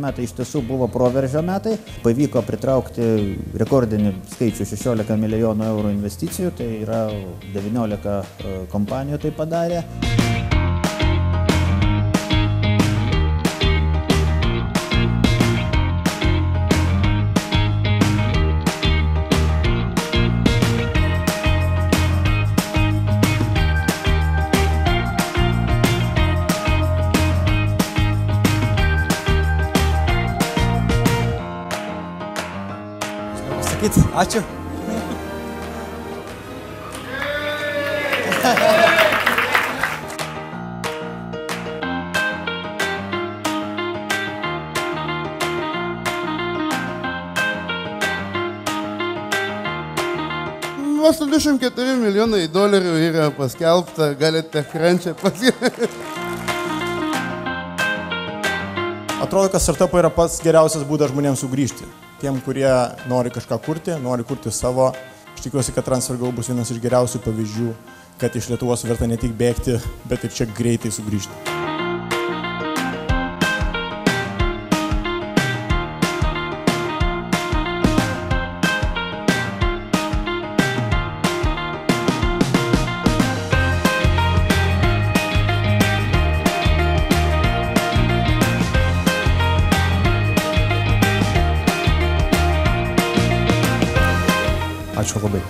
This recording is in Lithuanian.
metai iš tiesų buvo proveržio metai. Pavyko pritraukti rekordinį skaičių 16 milijonų eurų investicijų, tai yra 19 kompanijų tai padarė. Ačiū. Vos 24 milijonai dolerių yra paskelbta, galite krenčią pasiekti. Atrodo, kad startupai yra pats geriausias būdas žmonėms sugrįžti. Tiem, kurie nori kažką kurti, nori kurti savo. Aš tikiuosi, kad TransferGo bus vienas iš geriausių pavyzdžių, kad iš Lietuvos verta ne tik bėgti, bet ir čia greitai sugrįžti. Ačiū labai.